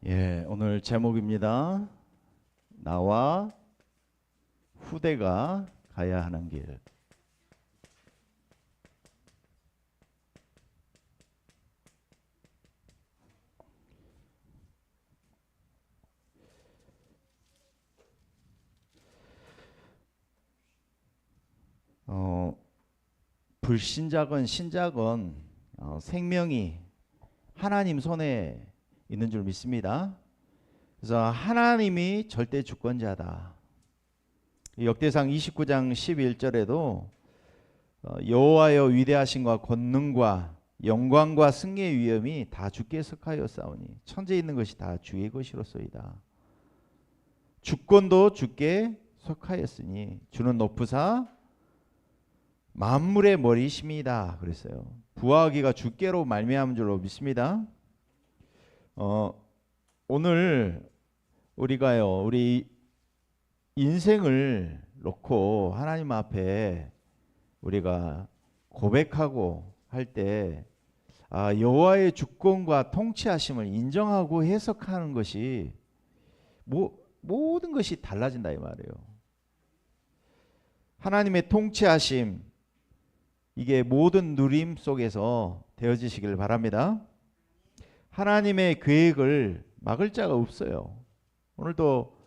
예, 오늘 제목입니다. 나와 후대가 가야 하는 길. 어, 불신자건 신자건 생명이 하나님 손에 있는 줄 믿습니다. 그래서 하나님이 절대 주권자다. 역대상 29장 11절에도 여호와여 위대하심과 권능과 영광과 승리의 위엄이 다 주께 속하였사오니 천지에 있는 것이 다 주의 것이로소이다. 주권도 주께 속하였으니 주는 높으사 만물의 머리심이다 그랬어요. 부하기가 주께로 말미암은 줄로 믿습니다. 오늘 우리가요, 우리 인생을 놓고 하나님 앞에 우리가 고백하고 할 때 여호와의 주권과 통치하심을 인정하고 해석하는 것이 모든 것이 달라진다 이 말이에요. 하나님의 통치하심, 이게 모든 누림 속에서 되어지시길 바랍니다. 하나님의 계획을 막을 자가 없어요. 오늘도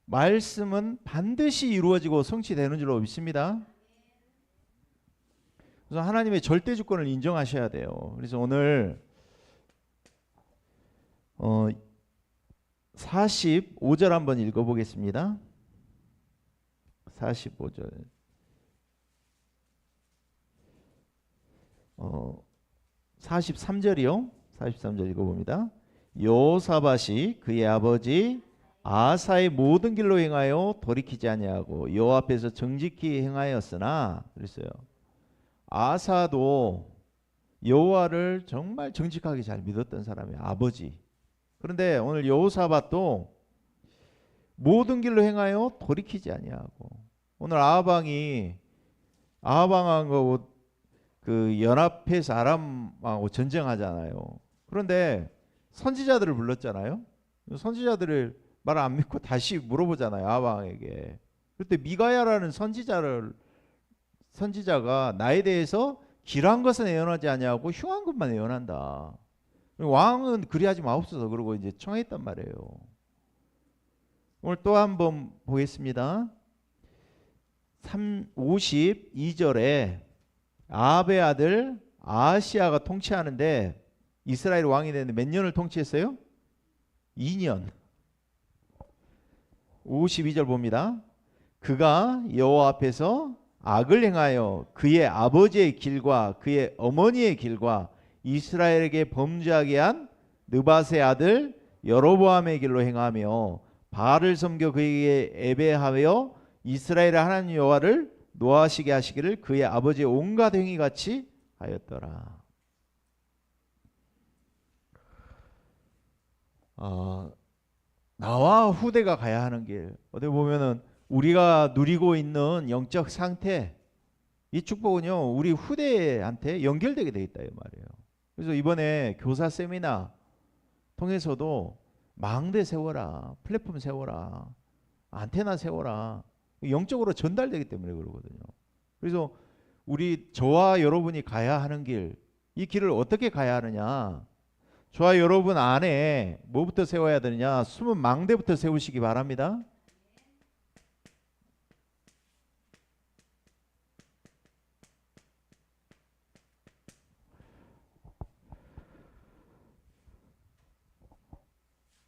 말씀은 반드시 이루어지고 성취되는 줄로 믿습니다. 그래서 하나님의 절대 주권을 인정하셔야 돼요. 그래서 오늘 45절 한번 읽어보겠습니다. 45절. 43절이요. 43절 읽어봅니다. 여호사밧이 그의 아버지 아사의 모든 길로 행하여 돌이키지 아니하고 여호와 앞에서 정직히 행하였으나 그랬어요. 아사도 여호와를 정말 정직하게 잘 믿었던 사람이에요. 아버지. 그런데 오늘 여호사밧도 모든 길로 행하여 돌이키지 아니하고, 오늘 아하방하고 그 연합해서 아람하고 전쟁하잖아요. 그런데 선지자들을 불렀잖아요. 선지자들을 말 안 믿고 다시 물어보잖아요, 아하방에게. 그때 미가야라는 선지자가 나에 대해서 길한 것은 예언하지 아니하고 흉한 것만 예언한다. 왕은 그리하지 마옵소서 그러고 이제 청했단 말이에요. 오늘 또 한번 보겠습니다. 52절에 아합의 아들 아하시야가 통치하는데 이스라엘 왕이 되는데 몇 년을 통치했어요? 2년. 52절 봅니다. 그가 여호와 앞에서 악을 행하여 그의 아버지의 길과 그의 어머니의 길과 이스라엘에게 범죄하게 한 느밧의 아들 여로보암의 길로 행하며 바알을 섬겨 그에게 애배하여 이스라엘의 하나님 여호와를 노하시게 하시기를 그의 아버지의 온갖 행위 같이 하였더라. 나와 후대가 가야 하는 길, 어디 보면은 우리가 누리고 있는 영적 상태, 이 축복은요 우리 후대한테 연결되게 돼 있다 이 말이에요. 그래서 이번에 교사 세미나 통해서도 망대 세워라, 플랫폼 세워라, 안테나 세워라, 영적으로 전달되기 때문에 그러거든요. 그래서 저와 여러분이 가야 하는 길, 이 길을 어떻게 가야 하느냐, 저와 여러분 안에 뭐부터 세워야 되느냐, 숨은 망대부터 세우시기 바랍니다.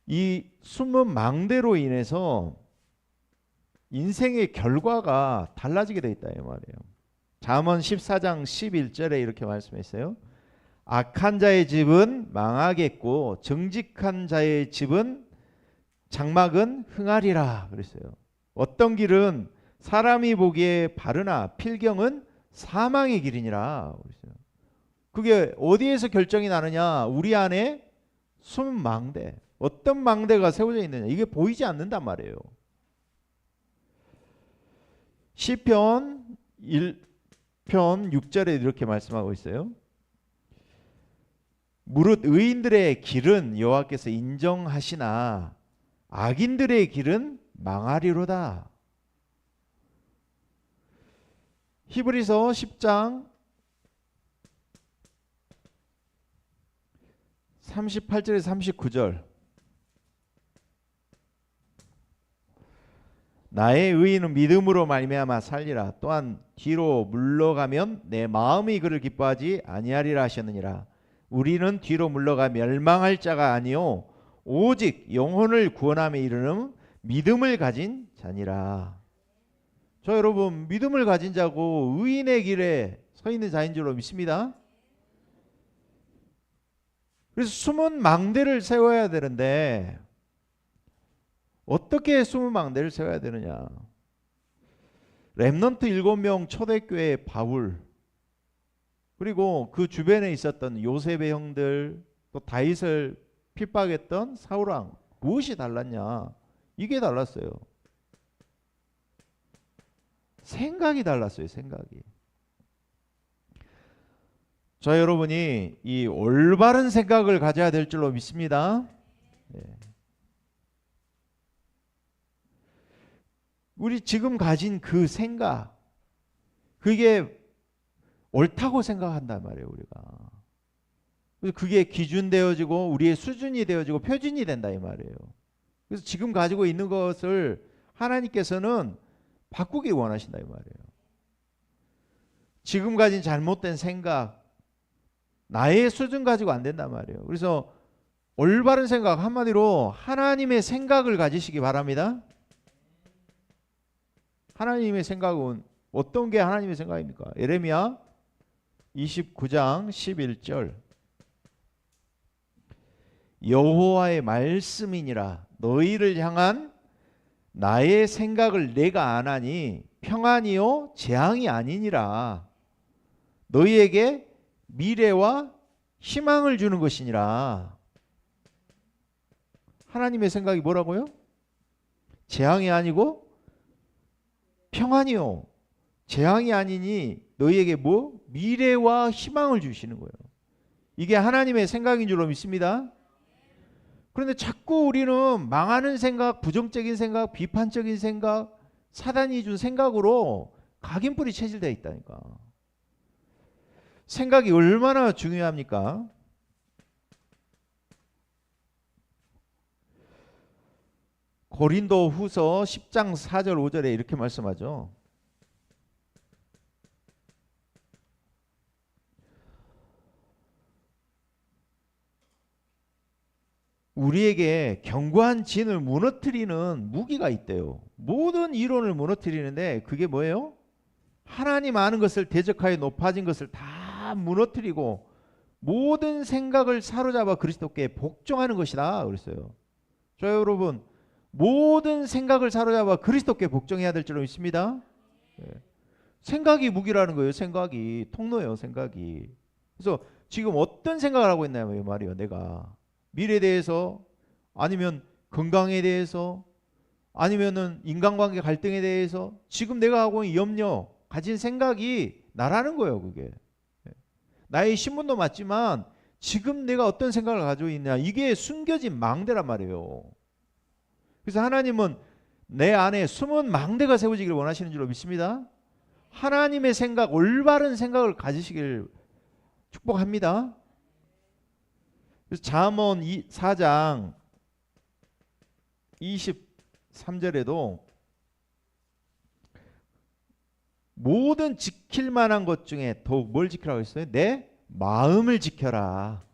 이 숨은 망대로 인해서 인생의 결과가 달라지게 돼 있다 이 말이에요. 잠언 14장 11절에 이렇게 말씀했어요. 악한 자의 집은 망하겠고 정직한 자의 집은 장막은 흥하리라 그랬어요. 어떤 길은 사람이 보기에 바르나 필경은 사망의 길이니라 그랬어요. 그게 어디에서 결정이 나느냐, 우리 안에 숨은 망대, 어떤 망대가 세워져 있느냐, 이게 보이지 않는단 말이에요. 시편 1편 6절에 이렇게 말씀하고 있어요. 무릇 의인들의 길은 여호와께서 인정하시나 악인들의 길은 망하리로다. 히브리서 10장 38절에서 39절. 나의 의인은 믿음으로 말미암아 살리라. 또한 뒤로 물러가면 내 마음이 그를 기뻐하지 아니하리라 하셨느니라. 우리는 뒤로 물러가 멸망할 자가 아니요 오직 영혼을 구원함에 이르는 믿음을 가진 자니라. 저 여러분, 믿음을 가진 자고 의인의 길에 서 있는 자인 줄로 믿습니다. 그래서 숨은 망대를 세워야 되는데 어떻게 숨은 망대를 세워야 되느냐? 렘넌트 7명 초대교회 바울, 그리고 그 주변에 있었던 요셉의 형들, 또 다윗을 핍박했던 사울왕, 무엇이 달랐냐? 이게 달랐어요. 생각이 달랐어요. 생각이. 저 여러분이 이 올바른 생각을 가져야 될 줄로 믿습니다. 네. 우리 지금 가진 그 생각, 그게 옳다고 생각한단 말이에요. 우리가. 그래서 그게 기준 되어지고 우리의 수준이 되어지고 표준이 된다 이 말이에요. 그래서 지금 가지고 있는 것을 하나님께서는 바꾸기 원하신다 이 말이에요. 지금 가진 잘못된 생각, 나의 수준 가지고 안 된단 말이에요. 그래서 올바른 생각, 한마디로 하나님의 생각을 가지시기 바랍니다. 하나님의 생각은 어떤 게 하나님의 생각입니까? 예레미야 29장 11절. 여호와의 말씀이니라. 너희를 향한 나의 생각을 내가 아나니 평안이요 재앙이 아니니라. 너희에게 미래와 희망을 주는 것이니라. 하나님의 생각이 뭐라고요? 재앙이 아니고 평안이요 재앙이 아니니 너희에게 뭐? 미래와 희망을 주시는 거예요. 이게 하나님의 생각인 줄로 믿습니다. 그런데 자꾸 우리는 망하는 생각, 부정적인 생각, 비판적인 생각, 사단이 준 생각으로 각인뿔이 체질되어 있다니까. 생각이 얼마나 중요합니까? 고린도 후서 10장 4절 5절에 이렇게 말씀하죠. 우리에게 견고한 진을 무너뜨리는 무기가 있대요. 모든 이론을 무너뜨리는데 그게 뭐예요? 하나님 아는 것을 대적하여 높아진 것을 다 무너뜨리고 모든 생각을 사로잡아 그리스도께 복종하는 것이다 그랬어요. 저 여러분, 모든 생각을 사로잡아 그리스도께 복종해야 될 줄로 믿습니다. 생각이 무기라는 거예요. 생각이 통로예요. 생각이. 그래서 지금 어떤 생각을 하고 있냐면 말이에요. 내가 미래에 대해서, 아니면 건강에 대해서, 아니면은 인간관계 갈등에 대해서 지금 내가 하고 있는 염려, 가진 생각이 나라는 거예요. 그게 나의 신분도 맞지만 지금 내가 어떤 생각을 가지고 있냐, 이게 숨겨진 망대란 말이에요. 그래서 하나님은 내 안에 숨은 망대가 세워지기를 원하시는 줄로 믿습니다. 하나님의 생각, 올바른 생각을 가지시길 축복합니다. 그래서 잠언 4장 23절에도 모든 지킬 만한 것 중에 더욱 뭘 지키라고 했어요? 내 마음을 지켜라.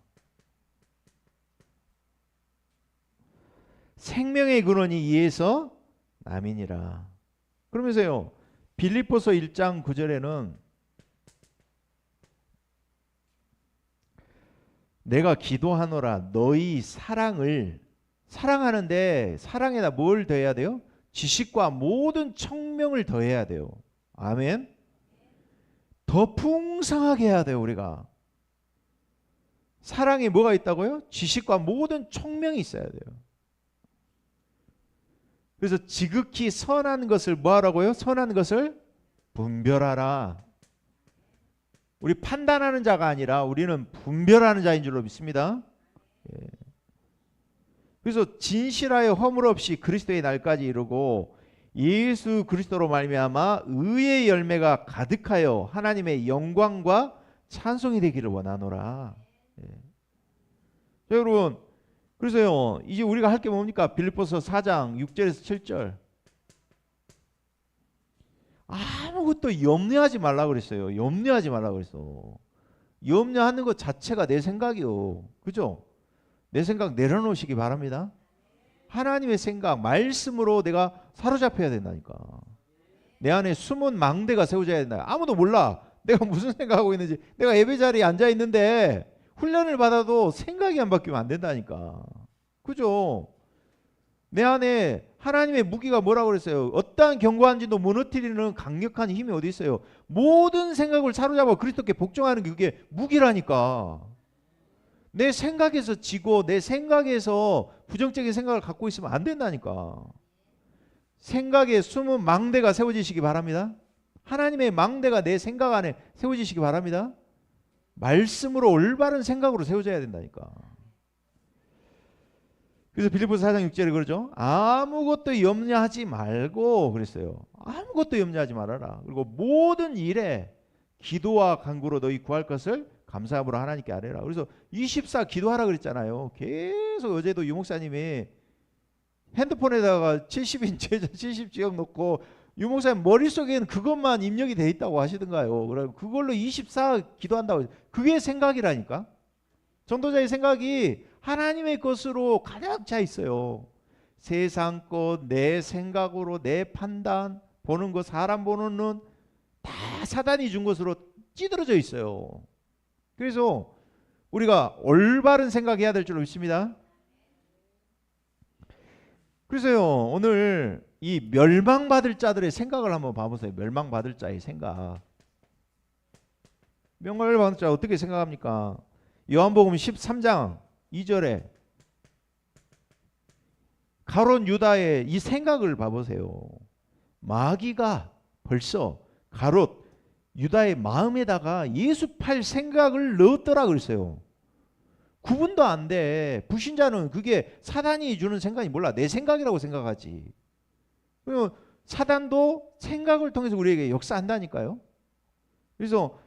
생명의 근원이 이에서 남이니라. 그러면서요, 빌립보서 1장 9절에는 내가 기도하노라 너희 사랑을, 사랑하는데 사랑에다 뭘 더해야 돼요? 지식과 모든 청명을 더해야 돼요. 아멘. 더 풍성하게 해야 돼요. 우리가 사랑에 뭐가 있다고요? 지식과 모든 청명이 있어야 돼요. 그래서 지극히 선한 것을 뭐 하라고요? 선한 것을 분별하라. 우리 판단하는 자가 아니라 우리는 분별하는 자인 줄로 믿습니다. 예. 그래서 진실하여 허물 없이 그리스도의 날까지 이르고 예수 그리스도로 말미암아 의의 열매가 가득하여 하나님의 영광과 찬송이 되기를 원하노라. 예. 자, 여러분, 그래서요 이제 우리가 할 게 뭡니까? 빌립보서 4장 6절에서 7절. 아무것도 염려하지 말라 그랬어요. 염려하지 말라 그랬어. 염려하는 것 자체가 내 생각이요. 그죠? 내 생각 내려놓으시기 바랍니다. 하나님의 생각, 말씀으로 내가 사로잡혀야 된다니까. 내 안에 숨은 망대가 세워져야 된다. 아무도 몰라. 내가 무슨 생각하고 있는지. 내가 예배 자리에 앉아 있는데 훈련을 받아도 생각이 안 바뀌면 안 된다니까. 그죠? 내 안에 하나님의 무기가 뭐라고 그랬어요? 어떠한 견고한지도 무너뜨리는 강력한 힘이 어디 있어요? 모든 생각을 사로잡아 그리스도께 복종하는 게 그게 무기라니까. 내 생각에서 지고 내 생각에서 부정적인 생각을 갖고 있으면 안 된다니까. 생각에 숨은 망대가 세워지시기 바랍니다. 하나님의 망대가 내 생각 안에 세워지시기 바랍니다. 말씀으로 올바른 생각으로 세워져야 된다니까. 그래서 빌립보서 4장 6절에 그러죠. 아무것도 염려하지 말고 그랬어요. 아무것도 염려하지 말아라. 그리고 모든 일에 기도와 간구로 너희 구할 것을 감사함으로 하나님께 아뢰라. 그래서 24 기도하라 그랬잖아요. 계속 어제도 유 목사님이 핸드폰에다가 70인치 70지역 놓고 유 목사님 머릿속에는 그것만 입력이 돼 있다고 하시던가요. 그럼 그걸로 24 기도한다고. 그게 생각이라니까. 전도자의 생각이 하나님의 것으로 가득 차 있어요. 세상 것, 내 생각으로 내 판단, 보는 것, 사람 보는 눈 다 사단이 준 것으로 찌들어져 있어요. 그래서 우리가 올바른 생각해야 될 줄 믿습니다. 그래서요 오늘 이 멸망받을 자들의 생각을 한번 봐보세요. 멸망받을 자의 생각. 멸망받을 자 어떻게 생각합니까? 요한복음 13장 2절에 가룟 유다의 이 생각을 봐보세요. 마귀가 벌써 가룟 유다의 마음에다가 예수 팔 생각을 넣었더라 그랬어요. 구분도 안 돼. 불신자는 그게 사단이 주는 생각이 몰라. 내 생각이라고 생각하지. 그러면 사단도 생각을 통해서 우리에게 역사한다니까요. 그래서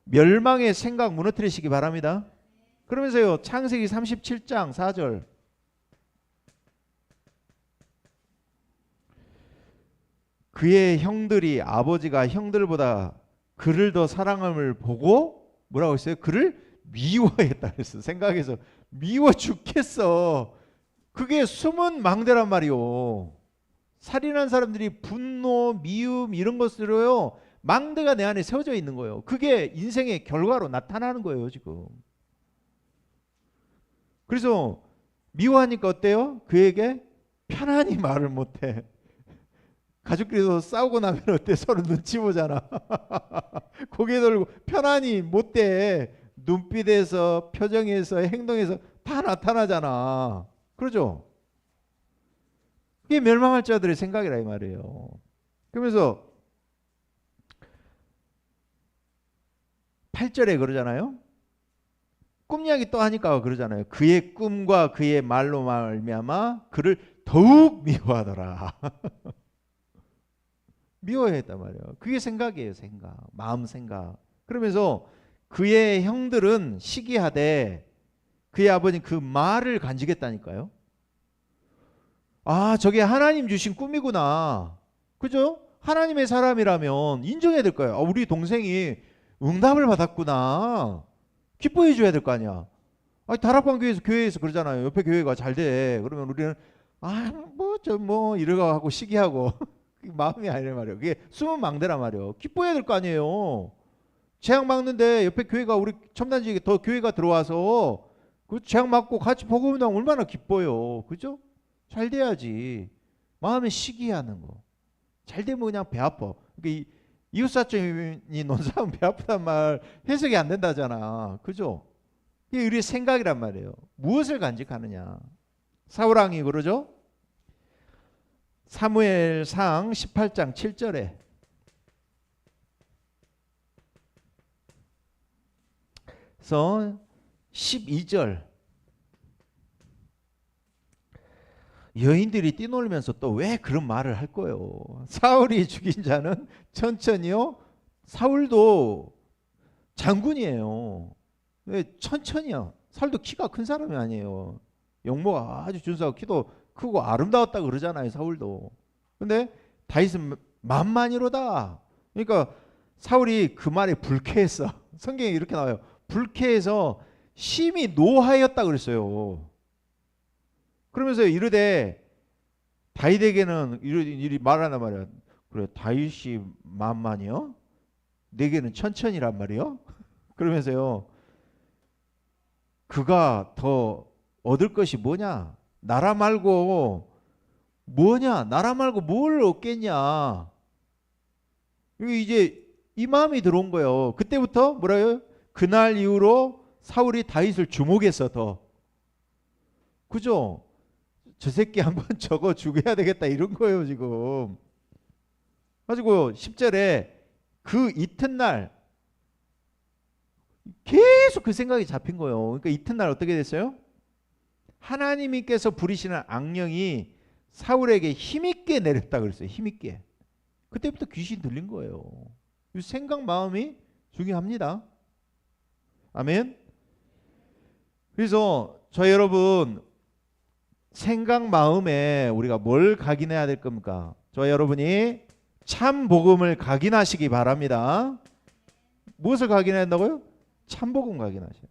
멸망의 생각 무너뜨리시기 바랍니다. 그러면서요 창세기 37장 4절 그의 형들이 아버지가 형들보다 그를 더 사랑함을 보고 뭐라고 했어요? 그를 미워했다 그랬어. 생각해서 미워 죽겠어. 그게 숨은 망대란 말이요. 살인한 사람들이 분노, 미움 이런 것으로요 망대가 내 안에 세워져 있는 거예요. 그게 인생의 결과로 나타나는 거예요 지금. 그래서 미워하니까 어때요? 그에게 편안히 말을 못해. 가족끼리도 싸우고 나면 어때? 서로 눈치 보잖아. 고개 돌고 편안히 못돼. 눈빛에서 표정에서 행동에서 다 나타나잖아. 그러죠? 그게 멸망할 자들의 생각이라 이 말이에요. 그러면서 8절에 그러잖아요. 꿈 이야기 또 하니까 그러잖아요. 그의 꿈과 그의 말로 말미암아 그를 더욱 미워하더라. 미워했단 말이에요. 그게 생각이에요. 생각. 마음 생각. 그러면서 그의 형들은 시기하되 그의 아버지는 그 말을 간직했다니까요. 아 저게 하나님 주신 꿈이구나. 그죠? 하나님의 사람이라면 인정해야 될 거예요. 아, 우리 동생이 응답을 받았구나. 기뻐해 줘야 될 거 아니야. 아니, 다락방 교회에서 그러잖아요. 옆에 교회가 잘 돼. 그러면 우리는 뭐 이러고 하고 시기하고 마음이 아니란 말이에요. 그게 숨은 망대란 말이에요. 기뻐해야 될 거 아니에요. 재앙 막는데 옆에 교회가 우리 첨단지에 더 교회가 들어와서 그 재앙 막고 같이 복음운동 얼마나 기뻐요. 그죠? 잘 돼야지. 마음에 시기하는 거. 잘 되면 그냥 배 아파. 그러니까 이웃사촌이 논사하면 배 아프단 말 해석이 안 된다잖아. 그죠? 이게 우리의 생각이란 말이에요. 무엇을 간직하느냐. 사울왕이 그러죠? 사무엘상 18장 7절에 그래서 12절 여인들이 뛰놀면서 또 왜 그런 말을 할 거예요. 사울이 죽인 자는 천천히요. 사울도 장군이에요. 왜 천천히요. 사울도 키가 큰 사람이 아니에요. 용모가 아주 준수하고 키도 크고 아름다웠다 그러잖아요. 사울도. 근데 다윗은 만만이로다. 그러니까 사울이 그 말에 불쾌했어. 성경에 이렇게 나와요. 불쾌해서 심히 노하였다 그랬어요. 그러면서 이르되 다윗에게는 이리 말하란 말이야. 그래 다윗이 만만이요? 내게는 천천히란 말이요? 그러면서요. 그가 더 얻을 것이 뭐냐? 나라 말고 뭐냐? 나라 말고 뭘 얻겠냐? 여기 이제 이 마음이 들어온 거예요. 그때부터 뭐라요? 그날 이후로 사울이 다윗을 주목했어 더. 그죠? 저 새끼 한번 저거 죽여야 되겠다 이런 거예요 지금. 가지고 10절에 그 이튿날 계속 그 생각이 잡힌 거예요. 그러니까 이튿날 어떻게 됐어요? 하나님께서 부리시는 악령이 사울에게 힘있게 내렸다 그랬어요. 힘있게. 그때부터 귀신 들린 거예요. 이 생각 마음이 중요합니다. 아멘. 그래서 저 여러분 생각 마음에 우리가 뭘 각인해야 될 겁니까? 저 여러분이 참 복음을 각인하시기 바랍니다. 무엇을 각인해야 한다고요? 참 복음 각인하셔요.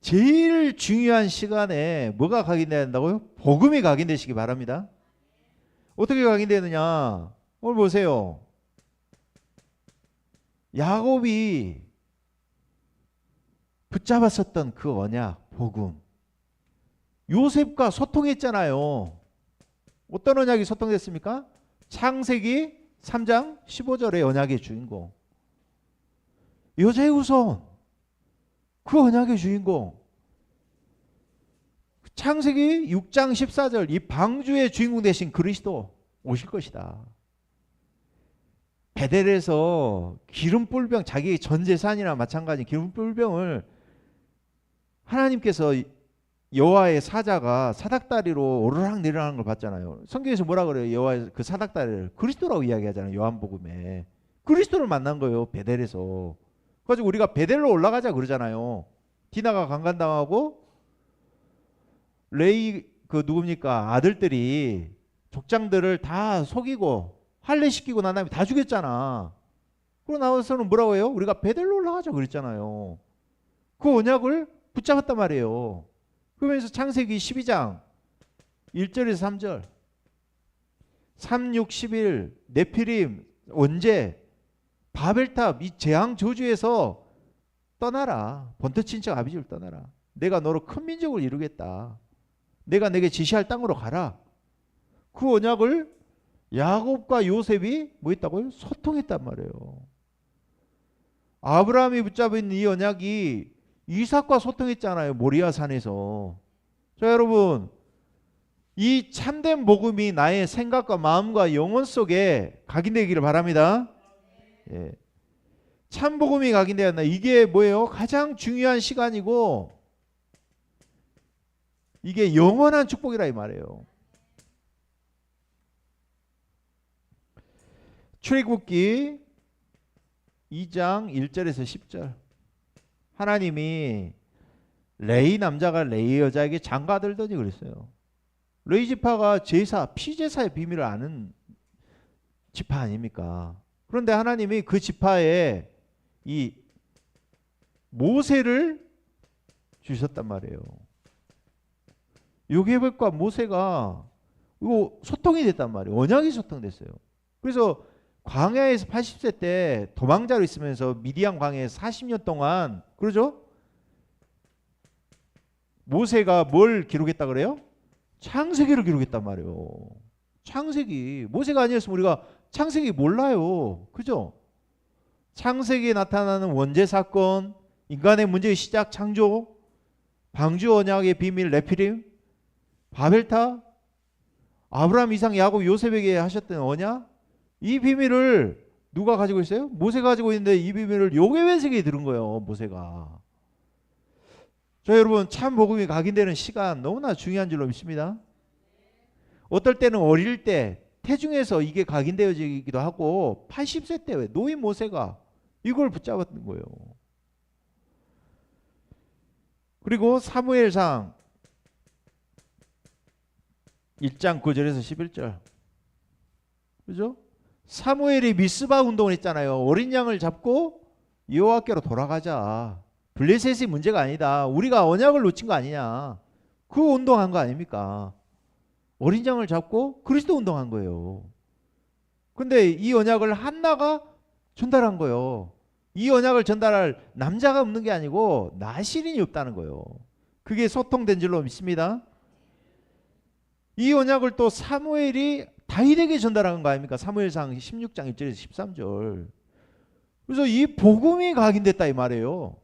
제일 중요한 시간에 뭐가 각인돼야 한다고요? 복음이 각인되시기 바랍니다. 어떻게 각인되느냐? 오늘 보세요. 야곱이 붙잡았었던 그 언약, 복음. 요셉과 소통했잖아요. 어떤 언약이 소통됐습니까? 창세기 3장 15절의 언약의 주인공. 여제후손. 그 언약의 주인공. 창세기 6장 14절 이 방주의 주인공 대신 그리스도 오실 것이다. 베델에서 기름불병 자기 전 재산이나 마찬가지 기름불병을 하나님께서 여호와의 사자가 사닥다리로 오르락 내리락하는 걸 봤잖아요. 성경에서 뭐라 그래요? 여호와의 그 사닥다리를 그리스도라고 이야기하잖아요. 요한복음에. 그리스도를 만난 거예요. 베델에서. 그래서 우리가 베델로 올라가자 그러잖아요. 디나가 강간당하고 레이 그 누굽니까? 아들들이 족장들을 다 속이고 할례시키고 난 다음에 다 죽였잖아. 그러고 나와서는 뭐라고 해요? 우리가 베델로 올라가자 그랬잖아요. 그 언약을 붙잡았단 말이에요. 그러면서 창세기 12장 1절에서 3절 3, 6, 11 네피림 원죄 바벨탑 이 재앙 저주에서 떠나라. 본토 친척 아비집을 떠나라. 내가 너로 큰 민족을 이루겠다. 내가 내게 지시할 땅으로 가라. 그 언약을 야곱과 요셉이 뭐 했다고요? 소통했단 말이에요. 아브라함이 붙잡은 이 언약이 이삭과 소통했잖아요. 모리아 산에서. 자 여러분 이 참된 복음이 나의 생각과 마음과 영혼 속에 각인되기를 바랍니다. 예. 참 복음이 각인되어야 한다. 이게 뭐예요? 가장 중요한 시간이고 이게 영원한 축복이라 이 말이에요. 출애굽기 2장 1절에서 10절 하나님이 레이 남자가 레이 여자에게 장가들더니 그랬어요. 레이 지파가 제사, 피제사의 비밀을 아는 지파 아닙니까? 그런데 하나님이 그 지파에 이 모세를 주셨단 말이에요. 요게벳과 모세가 이거 소통이 됐단 말이에요. 언약이 소통됐어요. 그래서 광야에서 80세 때 도망자로 있으면서 미디안 광야에서 40년 동안 그러죠? 모세가 뭘 기록했다 그래요? 창세기를 기록했단 말이에요. 창세기. 모세가 아니었으면 우리가 창세기 몰라요. 그죠? 창세기에 나타나는 원죄 사건, 인간의 문제의 시작 창조, 방주 언약의 비밀 네피림, 바벨탑, 아브라함, 이삭, 야곱, 요셉에게 하셨던 언약 이 비밀을 누가 가지고 있어요? 모세가 가지고 있는데 이 비밀을 요괴회색에 들은 거예요. 모세가. 저 여러분, 참 복음이 각인되는 시간 너무나 중요한 줄로 믿습니다. 어떨 때는 어릴 때 태중에서 이게 각인되어지기도 하고 80세 때 노인 모세가 이걸 붙잡았던 거예요. 그리고 사무엘상 1장 9절에서 11절. 그죠? 사무엘이 미스바 운동을 했잖아요. 어린 양을 잡고 여호와께로 돌아가자. 블레셋이 문제가 아니다. 우리가 언약을 놓친 거 아니냐. 그 운동한 거 아닙니까? 어린 양을 잡고 그리스도 운동한 거예요. 근데 이 언약을 한나가 전달한 거예요. 이 언약을 전달할 남자가 없는 게 아니고 나실인이 없다는 거예요. 그게 소통된 줄로 믿습니다. 이 언약을 또 사무엘이 다윗에게 전달한 거 아닙니까? 사무엘상 16장 1절에서 13절. 그래서 이 복음이 각인됐다 이 말이에요.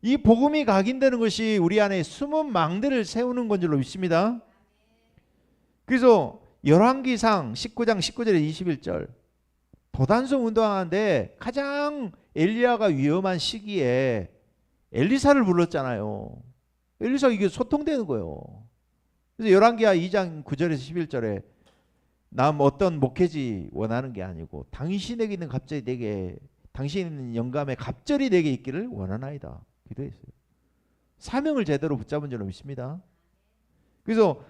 이 복음이 각인되는 것이 우리 안에 숨은 망대를 세우는 건 줄로 믿습니다. 그래서 열왕기상 19장 19절에 21절 도단성 운동하는데 가장 엘리야가 위험한 시기에 엘리사를 불렀잖아요. 엘리사가 이게 소통되는 거예요. 그래서 열왕기하 2장 9절에서 11절에 남 어떤 목회지 원하는 게 아니고 당신에게 있는 갑절이 내게 당신이 있는 영감의 갑절이 내게 있기를 원하나이다. 기도했어요. 사명을 제대로 붙잡은 줄로 믿습니다. 그래서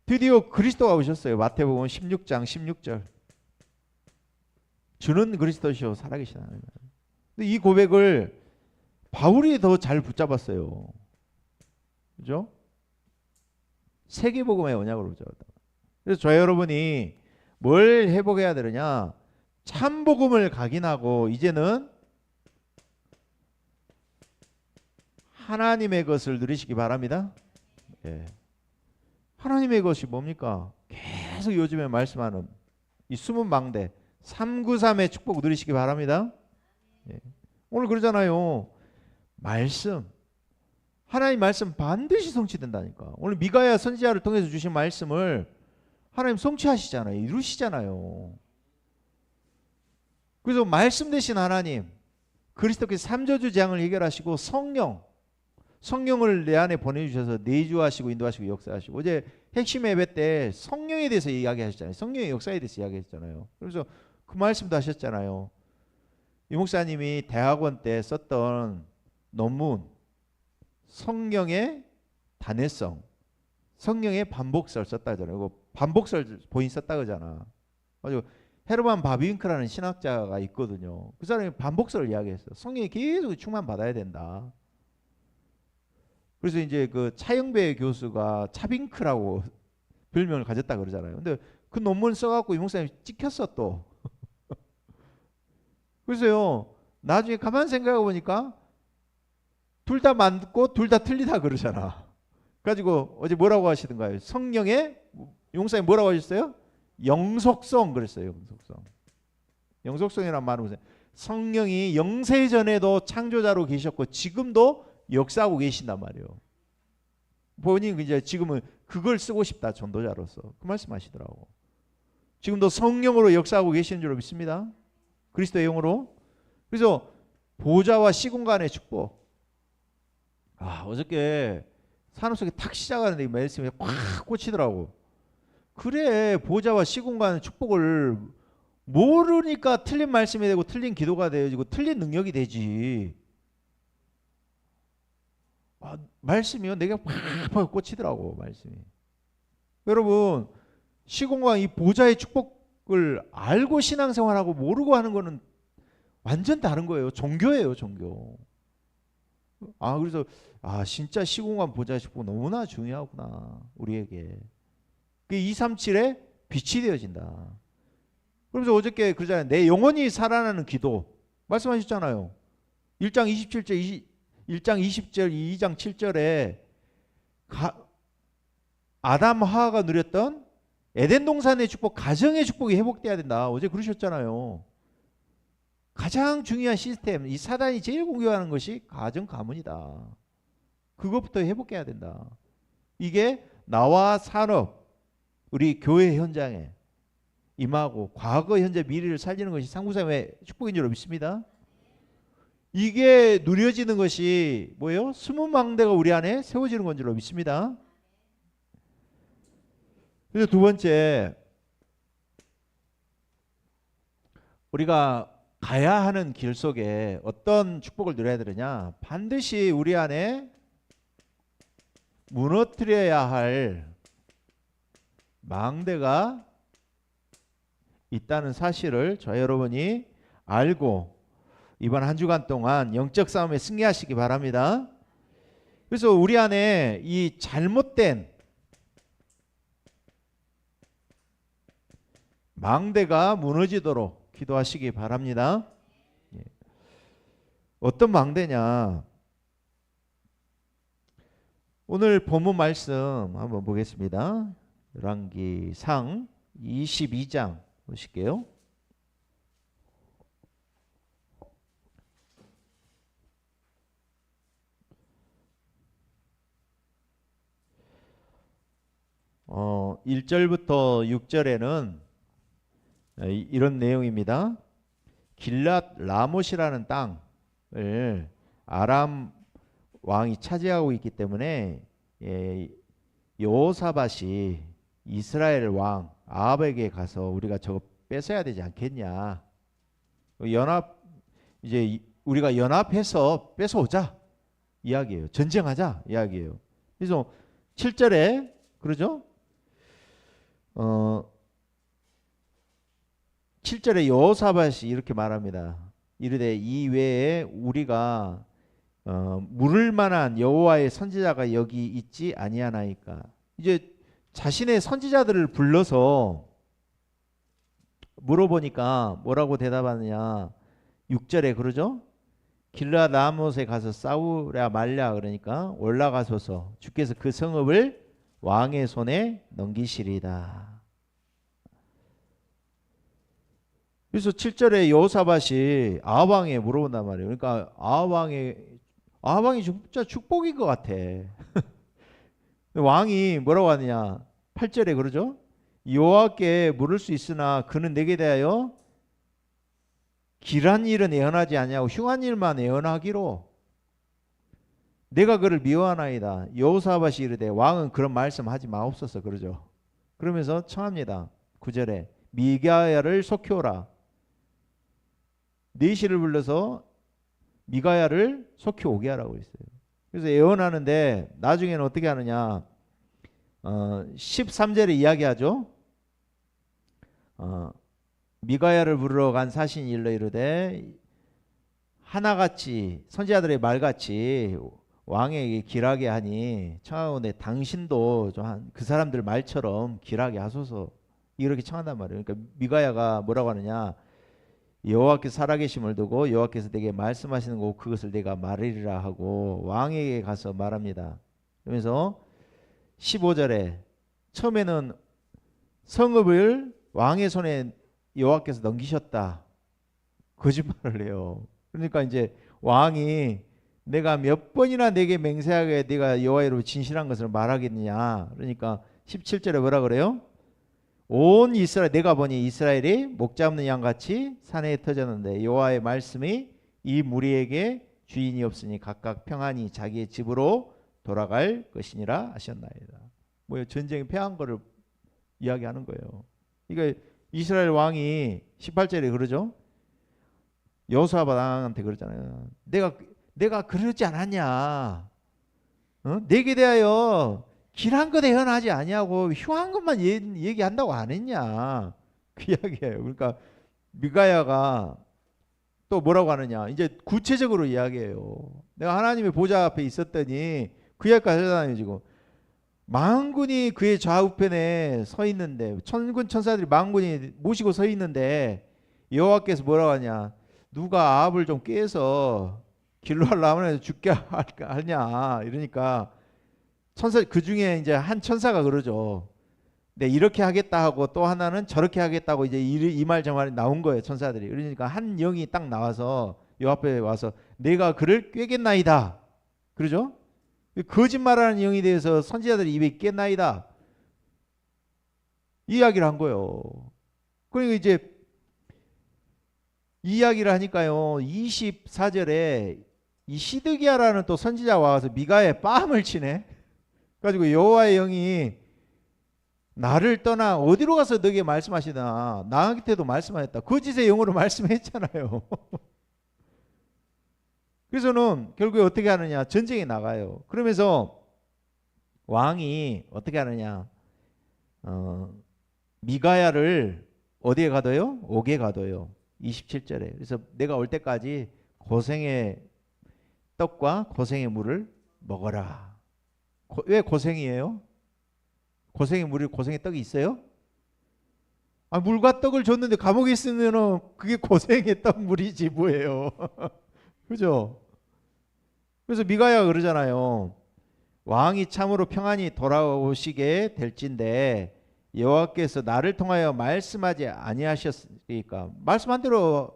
드디어 그리스도가 오셨어요. 마태복음 16장 16절. 주는 그리스도시요 살아계신 하나님. 근데 이 고백을 바울이 더 잘 붙잡았어요. 그죠? 세계복음의 언약으로 붙잡았다. 그래서 저 여러분이 뭘 회복해야 되느냐? 참복음을 각인하고 이제는 하나님의 것을 누리시기 바랍니다. 예. 하나님의 것이 뭡니까? 계속 요즘에 말씀하는 이 숨은 망대 393의 축복 누리시기 바랍니다. 예. 오늘 그러잖아요. 말씀 하나님 말씀 반드시 성취된다니까. 오늘 미가야 선지자를 통해서 주신 말씀을 하나님 성취하시잖아요. 이루시잖아요. 그래서 말씀 되신 하나님 그리스도께서 삼저주 재앙을 해결하시고 성령을 내 안에 보내주셔서 내주하시고 인도하시고 역사하시고 어제 핵심 예배 때 성령에 대해서 이야기하셨잖아요. 성령의 역사에 대해서 이야기했잖아요. 그래서 그 말씀도 하셨잖아요. 이 목사님이 대학원 때 썼던 논문 성령의 단회성 성령의 반복설 썼다 하잖아요. 반복설 본인 썼다 그러잖아. 가지고 헤르만 바비윙크라는 신학자가 있거든요. 그 사람이 반복설을 이야기했어요. 성령이 계속 충만 받아야 된다. 그래서 이제 그 차영배 교수가 차빙크라고 별명을 가졌다 그러잖아요. 근데 그 논문 써갖고 이 목사님이 찍혔어 또. 그래서요 나중에 가만 생각해 보니까 둘 다 맞고 둘 다 틀리다 그러잖아. 가지고 어제 뭐라고 하시던가요? 성령의 이 목사님 뭐라고 하셨어요? 영속성 그랬어요. 영속성이란 말은 무슨 성령이 영세 전에도 창조자로 계셨고 지금도 역사하고 계신단 말이에요. 본인이 이제 지금은 그걸 쓰고 싶다 전도자로서 그 말씀하시더라고. 지금도 성령으로 역사하고 계시는 줄로 믿습니다. 그리스도의 영으로. 그래서 보좌와 시공간의 축복. 어저께 산업 속에 탁 시작하는데 이 말씀이 꽉 꽂히더라고. 그래 보좌와 시공간의 축복을 모르니까 틀린 말씀이 되고 틀린 기도가 되어지고 틀린 능력이 되지. 말씀이요 내가 팍 꽂히더라고 말씀이. 여러분 시공간 이 보좌의 축복을 알고 신앙생활하고 모르고 하는 거는 완전 다른 거예요. 종교예요 종교. 그래서 진짜 시공간 보좌의 축복 너무나 중요하구나 우리에게. 그 237에 빛이 되어진다. 그러면서 어저께 그러잖아요. 내 영혼이 살아나는 기도 말씀하셨잖아요. 1장 27절 1장 20절 2장 7절에 아담 하와가 누렸던 에덴 동산의 축복 가정의 축복이 회복돼야 된다. 어제 그러셨잖아요. 가장 중요한 시스템 이 사단이 제일 공격하는 것이 가정 가문이다. 그것부터 회복해야 된다. 이게 나와 산업 우리 교회 현장에 임하고 과거, 현재, 미래를 살리는 것이 상부사의 축복인 줄 믿습니다. 이게 누려지는 것이 뭐예요? 숨은 망대가 우리 안에 세워지는 건 줄로 믿습니다. 그래서 두 번째, 우리가 가야 하는 길 속에 어떤 축복을 누려야 되느냐? 반드시 우리 안에 무너뜨려야 할 망대가 있다는 사실을 저 여러분이 알고 이번 한 주간 동안 영적 싸움에 승리하시기 바랍니다. 그래서 우리 안에 이 잘못된 망대가 무너지도록 기도하시기 바랍니다. 어떤 망대냐? 오늘 본문 말씀 한번 보겠습니다. 열왕기상 22장 보실게요. 어, 1절부터 6절에는 이런 내용입니다. 길랏 라못이라는 땅을 아람 왕이 차지하고 있기 때문에 여호사밧이 이스라엘 왕 아합에게 가서 우리가 저거 뺏어야 되지 않겠냐. 이제 우리가 연합해서 뺏어오자 이야기예요. 전쟁하자 이야기예요. 그래서 7절에 그러죠? 7절에 여호사밧이 이렇게 말합니다. 이르되 이 외에 우리가 물을 만한 여호와의 선지자가 여기 있지 아니하나이까. 이제 자신의 선지자들을 불러서 물어보니까 뭐라고 대답하느냐. 6절에 그러죠. 길랏 라못에 가서 싸우랴 말랴 그러니까 올라가소서 주께서 그 성읍을 왕의 손에 넘기시리다. 그래서 7절에 여호사밧이 아합왕에 물어본단 말이에요. 그러니까 아합왕이 진짜 축복인 것 같아. 왕이 뭐라고 하느냐. 8절에 그러죠. 여호와께 물을 수 있으나 그는 내게 대하여 길한 일은 예언하지 아니하고 흉한 일만 예언하기로 내가 그를 미워하나이다. 여호사밧이 이르되 왕은 그런 말씀하지 마옵소서 그러죠. 그러면서 청합니다. 9절에 미가야를 속혀오라. 네시를 불러서 미가야를 속혀 오게 하라고 했어요. 그래서 예언하는데 나중에는 어떻게 하느냐. 13절에 이야기하죠. 미가야를 부르러 간 사신이 일러 이르되 하나같이 선지자들의 말같이 왕에게 길하게 하니 청하오되 당신도 좀 그 사람들 말처럼 길하게 하소서 이렇게 청한단 말이에요. 그러니까 미가야가 뭐라고 하느냐. 여호와께서 살아계심을 두고 여호와께서 내게 말씀하시는 거 그것을 내가 말하리라 하고 왕에게 가서 말합니다. 그러면서 15절에 처음에는 성읍을 왕의 손에 여호와께서 넘기셨다. 거짓말을 해요. 그러니까 이제 왕이 내가 몇 번이나 내게 맹세하게 네가 여호와의 이름으로 진실한 것을 말하겠느냐. 그러니까 17절에 뭐라 그래요? 온 이스라엘 내가 보니 이스라엘이 목 잡는 양같이 산에 흩어졌는데 여호와의 말씀이 이 무리에게 주인이 없으니 각각 평안히 자기의 집으로 돌아갈 것이니라 하셨나이다. 뭐예요? 전쟁에 패한 거를 이야기하는 거예요. 그러니까 이스라엘 왕이 18절에 그러죠. 여호사밧 왕한테 그러잖아요. 내가 그러지 않았냐? 내게 대하여 길한 것 예언하지 아니하고 흉한 것만 얘기한다고 안 했냐? 그 이야기예요. 그러니까 미가야가 또 뭐라고 하느냐? 이제 구체적으로 이야기해요. 내가 하나님의 보좌 앞에 있었더니 그 이야기까지 하잖아요. 지금 만군이 그의 좌우편에 서 있는데 천군 천사들이 만군이 모시고 서 있는데 여호와께서 뭐라고 하냐? 누가 아합을 좀 깨서 길로 라못에서 죽게 하냐? 이러니까 천사 그 중에 이제 한 천사가 그러죠. 네, 이렇게 하겠다 하고 또 하나는 저렇게 하겠다고 이제 이 말 저 말이 나온 거예요. 천사들이. 그러니까 한 영이 딱 나와서 요 앞에 와서 내가 그를 꿰겠나이다. 그러죠? 거짓말하는 영에 대해서 선지자들이 입에 깼나이다. 이 이야기를 한 거예요. 그러니까 이제 이 이야기를 하니까요. 24절에 이 시드기야라는 또 선지자가 와서 미가에 뺨을 치네. 가지고 여호와의 영이 나를 떠나 어디로 가서 너에게 말씀하시나 나한테도 말씀하셨다. 거짓의 영으로 말씀했잖아요. 그래서는 결국에 어떻게 하느냐, 전쟁에 나가요. 그러면서 왕이 어떻게 하느냐, 미가야를 어디에 가둬요? 옥에 가둬요. 27절에. 그래서 내가 올 때까지 고생의 떡과 고생의 물을 먹어라. 왜 고생이에요? 고생의 물이 고생의 떡이 있어요? 아, 물과 떡을 줬는데 감옥에 있으면은 그게 고생의 떡 물이지 뭐예요. 그죠? 그래서 미가야가 그러잖아요. 왕이 참으로 평안히 돌아오시게 될진데 여호와께서 나를 통하여 말씀하지 아니하셨으니까 말씀한 대로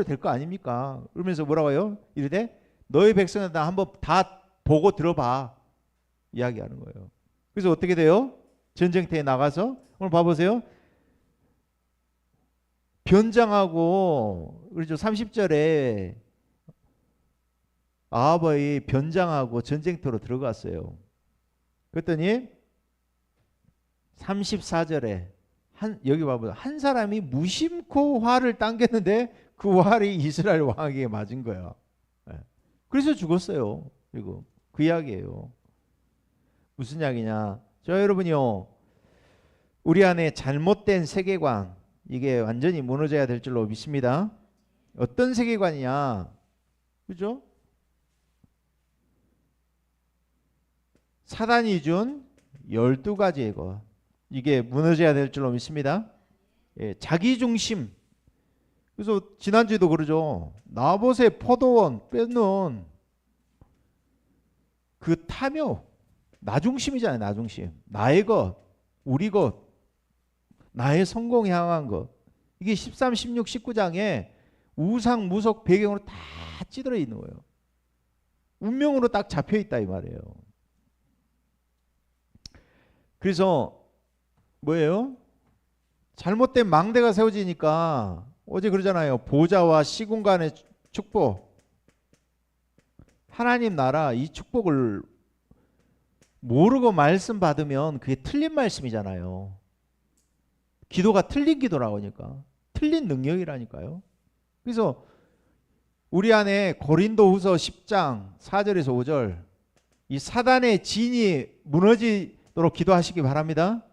될 거 아닙니까? 그러면서 뭐라고 해요? 이르되 너희 백성은 나 한번 다 보고 들어봐 이야기하는 거예요. 그래서 어떻게 돼요? 전쟁터에 나가서 오늘 봐보세요. 변장하고 그렇죠. 30절에 아합이 변장하고 전쟁터로 들어갔어요. 그랬더니 34절에 여기 봐보세요. 한 사람이 무심코 활을 당겼는데 그 활이 이스라엘 왕에게 맞은 거야. 그래서 죽었어요. 그리고 그 이야기예요. 무슨 이야기냐? 저 여러분이요, 우리 안에 잘못된 세계관 이게 완전히 무너져야 될 줄로 믿습니다. 어떤 세계관이냐? 그죠? 사단이 준 12가지의 것 이게 무너져야 될 줄로 믿습니다. 예, 자기중심. 그래서 지난주에도 그러죠. 나봇의 포도원 뺏는 그 탐욕, 나중심이잖아요. 나중심. 나의 것, 우리 것, 나의 성공에 향한 것. 이게 13, 16, 19장에 우상, 무속 배경으로 다 찌들어 있는 거예요. 운명으로 딱 잡혀 있다 이 말이에요. 그래서 뭐예요? 잘못된 망대가 세워지니까 어제 그러잖아요. 보좌와 시공 간의 축복. 하나님 나라 이 축복을 모르고 말씀 받으면 그게 틀린 말씀이잖아요. 기도가 틀린 기도라고 하니까. 틀린 능력이라니까요. 그래서 우리 안에 고린도후서 10장 4절에서 5절 이 사단의 진이 무너지도록 기도하시기 바랍니다.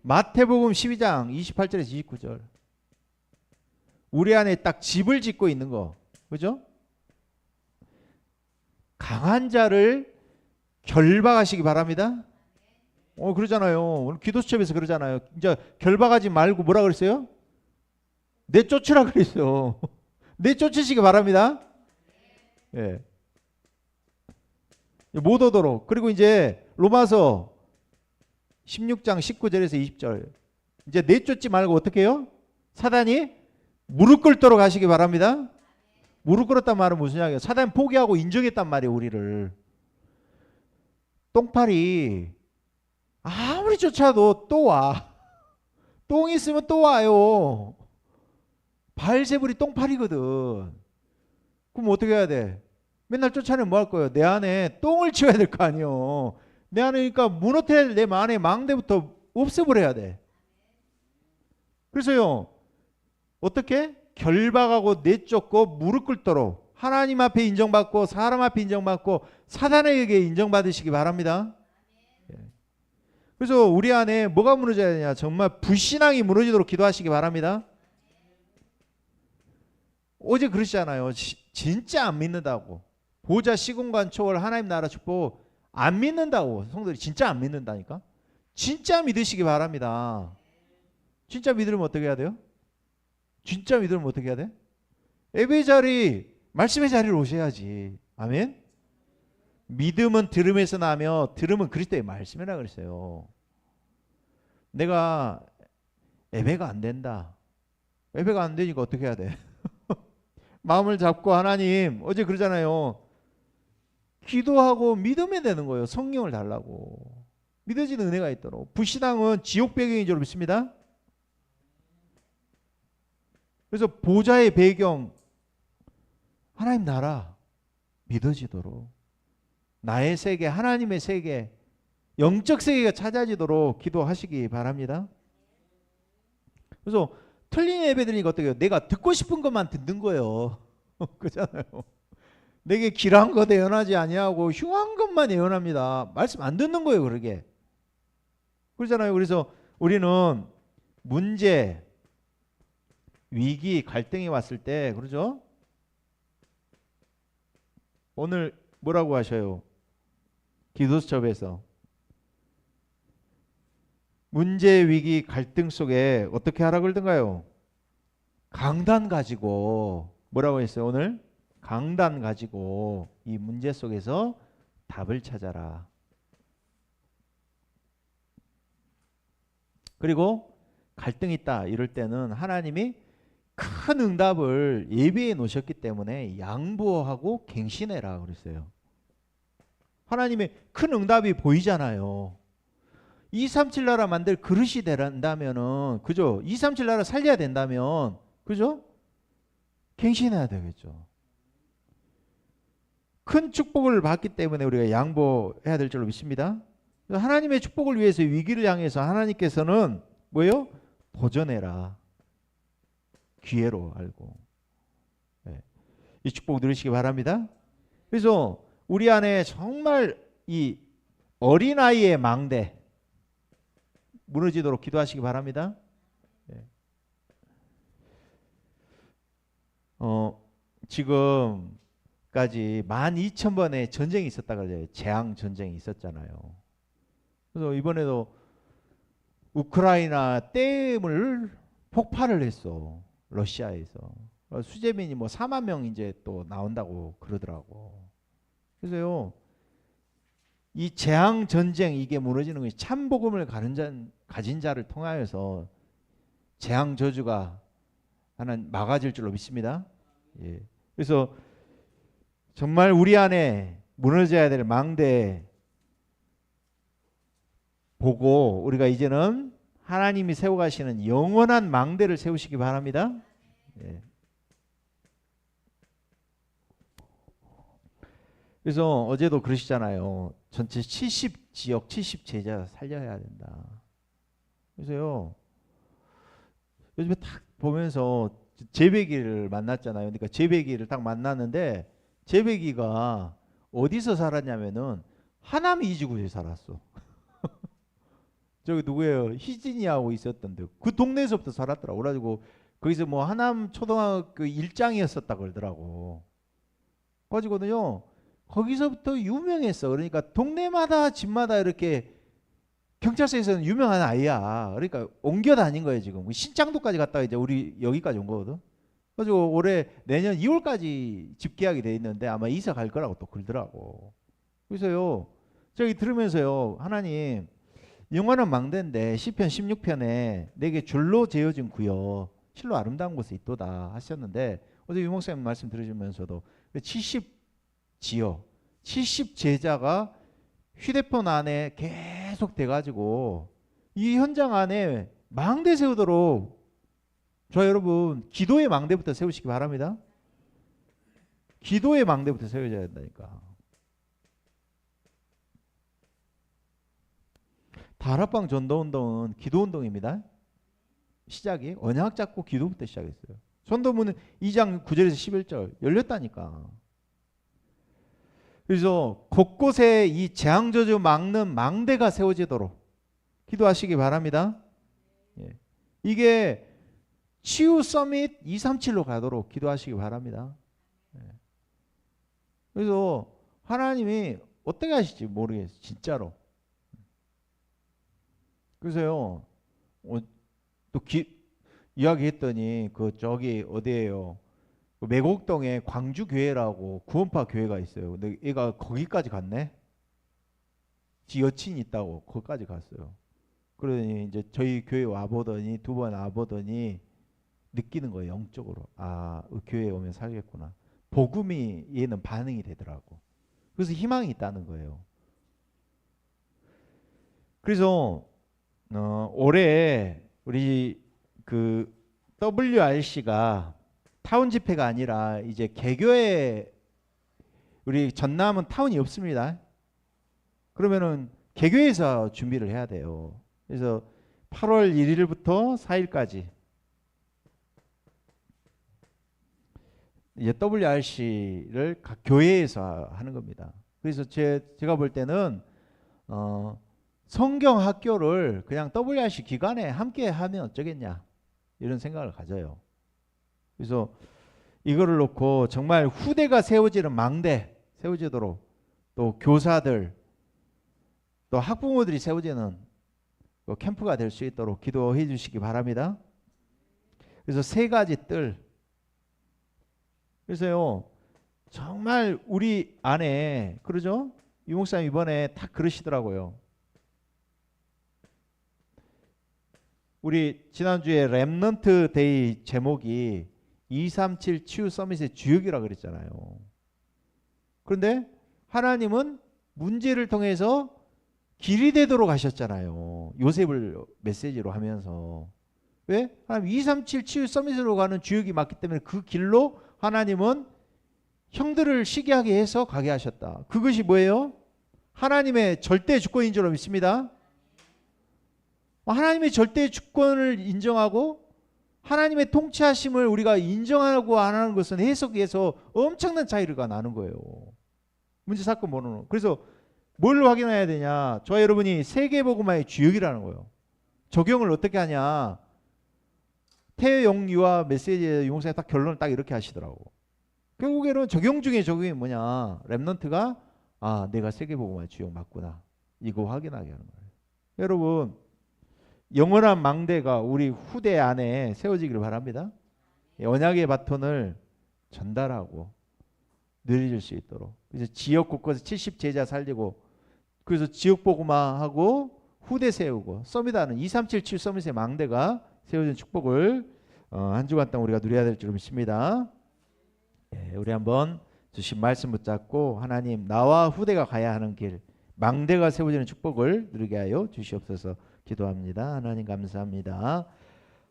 마태복음 12장 28절에서 29절 우리 안에 딱 집을 짓고 있는 거. 그죠? 강한 자를 결박하시기 바랍니다. 그러잖아요. 오늘 기도수첩에서 그러잖아요. 이제 결박하지 말고 뭐라 그랬어요? 내쫓으라 그랬어요. 내쫓으시기 바랍니다. 예. 못 오도록. 그리고 이제 로마서 16장 19절에서 20절 이제 내쫓지 말고 어떻게 해요? 사단이 무릎 꿇도록 하시기 바랍니다. 무릎 꿇었단 말은 무슨 이야기예요? 사단 포기하고 인정했단 말이에요. 우리를. 똥파리 아무리 쫓아도 또 와. 똥 있으면 또 와요. 바알세불이 똥파리거든. 그럼 어떻게 해야 돼? 맨날 쫓아내면 뭐 할 거예요? 내 안에 똥을 치워야 될 거 아니에요. 내 안에 그러니까 무너뜨릴 내 안에 망대부터 없애버려야 돼. 그래서요 어떻게? 결박하고 내쫓고 무릎 꿇도록 하나님 앞에 인정받고 사람 앞에 인정받고 사단에게 인정받으시기 바랍니다. 그래서 우리 안에 뭐가 무너져야 되냐? 정말 불신앙이 무너지도록 기도하시기 바랍니다. 어제 그러시잖아요. 진짜 안 믿는다고. 보좌 시공간 초월 하나님 나라 축복 안 믿는다고. 성도들이 진짜 안 믿는다니까. 진짜 믿으시기 바랍니다. 진짜 믿으면 어떻게 해야 돼요? 진짜 믿으면 어떻게 해야 돼? 예배 자리, 말씀의 자리로 오셔야지. 아멘. 믿음은 들음에서 나며 들음은 그리스도의 말씀이라 그랬어요. 내가 예배가 안 된다. 예배가 안 되니까 어떻게 해야 돼? 마음을 잡고 하나님 어제 그러잖아요. 기도하고 믿으면 되는 거예요. 성령을 달라고. 믿어지는 은혜가 있도록. 불신앙은 지옥 배경인 줄 믿습니다. 그래서 보좌의 배경 하나님 나라 믿어지도록 나의 세계, 하나님의 세계, 영적 세계가 찾아지도록 기도하시기 바랍니다. 그래서 틀린 예배드리니까 어떻게 해요? 내가 듣고 싶은 것만 듣는 거예요. 그렇잖아요. 내게 길한 것 예언하지 아니하고 흉한 것만 예언합니다. 말씀 안 듣는 거예요. 그러게. 그렇잖아요. 그래서 우리는 문제, 위기, 갈등이 왔을 때 그러죠? 오늘 뭐라고 하셔요? 기도수첩에서 문제, 위기, 갈등 속에 어떻게 하라 그러던가요? 강단 가지고 뭐라고 했어요? 오늘 강단 가지고 이 문제 속에서 답을 찾아라. 그리고 갈등이 있다 이럴 때는 하나님이 큰 응답을 예비해 놓으셨기 때문에 양보하고 갱신해라 그랬어요. 하나님의 큰 응답이 보이잖아요. 237 나라 만들 그릇이 된다면은 그죠? 237 나라 살려야 된다면 그죠? 갱신해야 되겠죠. 큰 축복을 받기 때문에 우리가 양보해야 될 줄로 믿습니다. 하나님의 축복을 위해서 위기를 향해서 하나님께서는 뭐예요? 도전해라. 기회로 알고. 네. 이 축복 누리시기 바랍니다. 그래서 우리 안에 정말 이 어린아이의 망대 무너지도록 기도하시기 바랍니다. 네. 지금까지 12,000번의 전쟁이 있었다 그래요. 재앙 전쟁이 있었잖아요. 그래서 이번에도 우크라이나 댐을 폭발을 했어. 러시아에서. 수재민이 뭐 4만 명 이제 또 나온다고 그러더라고. 그래서요. 이 재앙 전쟁 이게 무너지는 것이 참 복음을 가진 자를 통하여서 재앙 저주가 하나 막아질 줄로 믿습니다. 예. 그래서 정말 우리 안에 무너져야 될 망대 보고 우리가 이제는 하나님이 세워가시는 영원한 망대를 세우시기 바랍니다. 예. 그래서 어제도 그러시잖아요. 전체 70지역 70제자 살려야 된다. 그래서요. 요즘에 딱 보면서 제배기를 만났잖아요. 그러니까 제배기를 딱 만났는데 제배기가 어디서 살았냐면은 하남 이지구에 살았어. 저기 누구예요? 희진이하고 있었던데 그 동네에서부터 살았더라고. 그래가지고 거기서 뭐 하남 초등학교 일장이었었다 그러더라고. 가지고는요 거기서부터 유명했어. 그러니까 동네마다 집마다 이렇게 경찰서에서는 유명한 아이야. 그러니까 옮겨 다닌 거예요 지금. 신장도까지 갔다가 이제 우리 여기까지 온 거거든. 그래가지고 올해 내년 2월까지 집계약이 돼 있는데 아마 이사 갈 거라고 또 그러더라고. 그래서요 저기 들으면서요 하나님 영원한 망대인데 시편 16편에 내게 줄로 재어진 구여 실로 아름다운 곳에 있도다 하셨는데 어제 유 목사님 말씀 들으시면서도 70지요 70제자가 휴대폰 안에 계속 돼가지고 이 현장 안에 망대 세우도록 저 여러분 기도의 망대부터 세우시기 바랍니다. 기도의 망대부터 세워져야 된다니까. 다락방 전도운동은 기도운동입니다. 시작이 언약 잡고 기도부터 시작했어요. 전도문은 2장 9절에서 11절 열렸다니까. 그래서 곳곳에 이 재앙저주 막는 망대가 세워지도록 기도하시기 바랍니다. 예. 이게 치유 서밋 237로 가도록 기도하시기 바랍니다. 예. 그래서 하나님이 어떻게 하실지 모르겠어요. 진짜로. 그래서요. 또 이야기했더니 그 저기 어디예요? 그 매곡동에 광주교회라고 구원파 교회가 있어요. 근데 얘가 거기까지 갔네. 지 여친이 있다고 거기까지 갔어요. 그러더니 이제 저희 교회 와보더니 두 번 와보더니 느끼는 거예요. 영적으로. 아, 교회에 오면 살겠구나. 복음이 얘는 반응이 되더라고. 그래서 희망이 있다는 거예요. 그래서 올해 우리 그 WRC가 타운 집회가 아니라 이제 개교에 우리 전남은 타운이 없습니다. 그러면은 개교에서 준비를 해야 돼요. 그래서 8월 1일부터 4일까지 이제 WRC를 각 교회에서 하는 겁니다. 그래서 제가 볼 때는 성경 학교를 그냥 WRC 기간에 함께 하면 어쩌겠냐 이런 생각을 가져요. 그래서 이거를 놓고 정말 후대가 세워지는 망대 세워지도록, 또 교사들 또 학부모들이 세워지는 캠프가 될 수 있도록 기도해 주시기 바랍니다. 그래서 세 가지 뜰. 그래서요 정말 우리 안에, 그러죠? 유 목사님 이번에 딱 그러시더라고요. 우리 지난주에 렘넌트 데이 제목이 237 치유 서밋의 주역이라 그랬잖아요. 그런데 하나님은 문제를 통해서 길이 되도록 하셨잖아요. 요셉을 메시지로 하면서. 왜? 하나님 237 치유 서밋으로 가는 주역이 맞기 때문에 그 길로 하나님은 형들을 시기하게 해서 가게 하셨다. 그것이 뭐예요? 하나님의 절대 주권인 줄 믿습니다. 하나님의 절대 주권을 인정하고 하나님의 통치하심을 우리가 인정하고 안 하는 것은 해석에서 엄청난 차이가 나는 거예요. 문제 사건 모르는. 그래서 뭘 확인해야 되냐? 저와 여러분이 세계복음화의 주역이라는 거예요. 적용을 어떻게 하냐? 태영유아 메시지의 유목사님 딱 결론을 딱 이렇게 하시더라고. 결국에는 적용 중에 적용이 뭐냐? 렘넌트가 내가 세계복음화의 주역 맞구나. 이거 확인하게 하는 거예요. 여러분 영원한 망대가 우리 후대 안에 세워지기를 바랍니다. 언약의 바톤을 전달하고 누려질 수 있도록. 그래서 지역 곳곳에 70제자 살리고, 그래서 지역 복음화하고 후대 세우고 서밋하는 2377 서밋의 망대가 세워진 축복을 한 주간 동안 우리가 누려야 될 줄 믿습니다. 우리 한번 주신 말씀 붙잡고 하나님 나와 후대가 가야 하는 길, 망대가 세워지는 축복을 누리게 하여 주시옵소서 기도합니다. 하나님 감사합니다.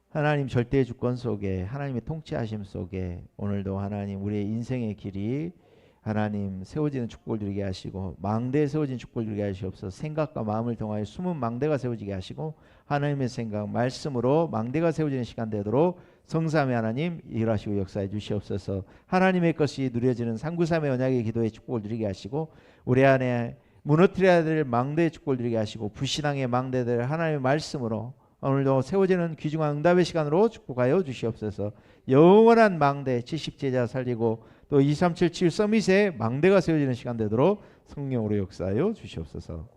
하나님 절대의 주권 속에 하나님의 통치하심 속에 오늘도 하나님 우리의 인생의 길이 하나님 세워지는 축복을 누리게 하시고 망대에 세워진 축복을 누리게 하시옵소서. 생각과 마음을 통하여 숨은 망대가 세워지게 하시고 하나님의 생각 말씀으로 망대가 세워지는 시간 되도록 성삼위 하나님 일하시고 역사해 주시옵소서. 하나님의 것이 누려지는 393의 언약의 기도의 축복을 누리게 하시고 우리 안에 무너뜨려야 될 망대의 축복을 누리게 하시고 불신앙의 망대들 하나님의 말씀으로 오늘도 세워지는 귀중한 응답의 시간으로 축복하여 주시옵소서. 영원한 망대 70제자 살리고 또 2377 서밋의 망대가 세워지는 시간 되도록 성령으로 역사하여 주시옵소서.